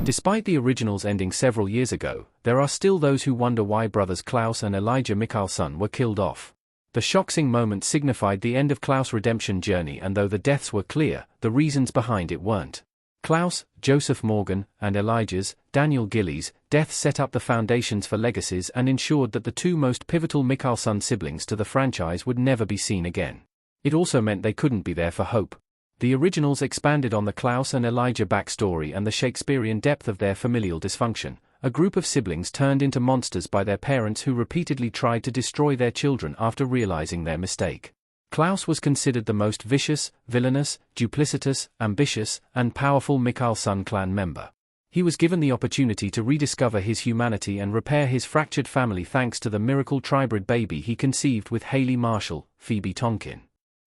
Despite the originals ending several years ago, there are still those who wonder why brothers Klaus and Elijah Mikkelsen were killed off. The shocking moment signified the end of Klaus' redemption journey, and though the deaths were clear, the reasons behind it weren't. Klaus, Joseph Morgan, and Elijah's, Daniel Gillies, deaths set up the foundations for legacies and ensured that the two most pivotal Mikkelsen siblings to the franchise would never be seen again. It also meant they couldn't be there for Hope. The originals expanded on the Klaus and Elijah backstory and the Shakespearean depth of their familial dysfunction. A group of siblings turned into monsters by their parents who repeatedly tried to destroy their children after realizing their mistake. Klaus was considered the most vicious, villainous, duplicitous, ambitious, and powerful Mikkelsen clan member. He was given the opportunity to rediscover his humanity and repair his fractured family thanks to the miracle tribrid baby he conceived with Haley Marshall, Phoebe Tonkin.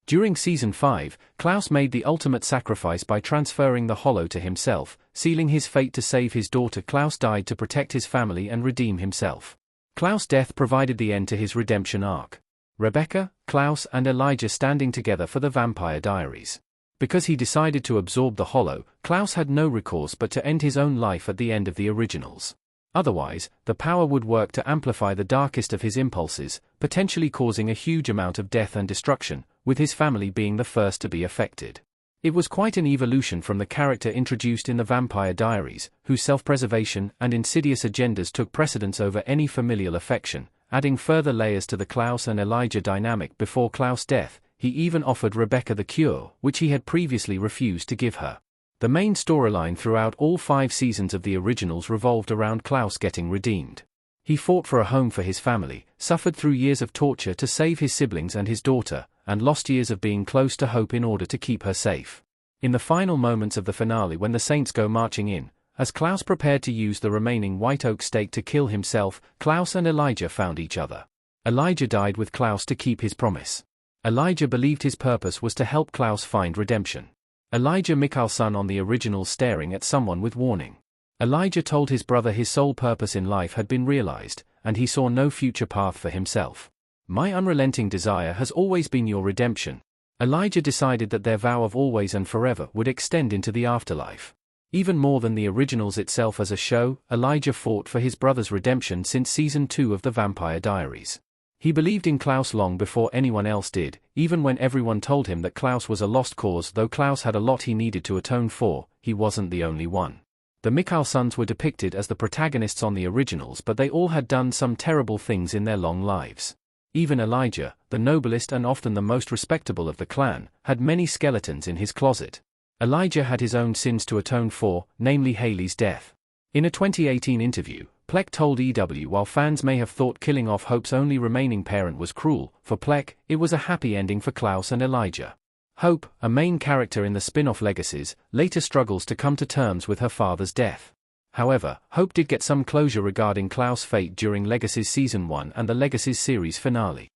During Season 5, Klaus made the ultimate sacrifice by transferring the hollow to himself, sealing his fate to save his daughter. Klaus died to protect his family and redeem himself. Klaus' death provided the end to his redemption arc. Rebecca, Klaus and Elijah standing together for the Vampire Diaries. Because he decided to absorb the hollow, Klaus had no recourse but to end his own life at the end of the originals. Otherwise, the power would work to amplify the darkest of his impulses, potentially causing a huge amount of death and destruction, with his family being the first to be affected. It was quite an evolution from the character introduced in the Vampire Diaries, whose self-preservation and insidious agendas took precedence over any familial affection, adding further layers to the Klaus and Elijah dynamic. Before Klaus' death, he even offered Rebecca the cure, which he had previously refused to give her. The main storyline throughout all 5 seasons of the originals revolved around Klaus getting redeemed. He fought for a home for his family, suffered through years of torture to save his siblings and his daughter, and lost years of being close to Hope in order to keep her safe. In the final moments of the finale, when the Saints go marching in, as Klaus prepared to use the remaining white oak stake to kill himself, Klaus and Elijah found each other. Elijah died with Klaus to keep his promise. Elijah believed his purpose was to help Klaus find redemption. Elijah Mikkelsen on the originals staring at someone with warning. Elijah told his brother his sole purpose in life had been realized, and he saw no future path for himself. My unrelenting desire has always been your redemption. Elijah decided that their vow of always and forever would extend into the afterlife. Even more than the originals itself as a show, Elijah fought for his brother's redemption since Season 2 of the Vampire Diaries. He believed in Klaus long before anyone else did, even when everyone told him that Klaus was a lost cause. Though Klaus had a lot he needed to atone for, he wasn't the only one. The Mikkelsens were depicted as the protagonists on the originals, but they all had done some terrible things in their long lives. Even Elijah, the noblest and often the most respectable of the clan, had many skeletons in his closet. Elijah had his own sins to atone for, namely Haley's death. In a 2018 interview, Plek told EW while fans may have thought killing off Hope's only remaining parent was cruel, for Plek, it was a happy ending for Klaus and Elijah. Hope, a main character in the spin-off Legacies, later struggles to come to terms with her father's death. However, Hope did get some closure regarding Klaus' fate during Legacies Season 1 and the Legacies series finale.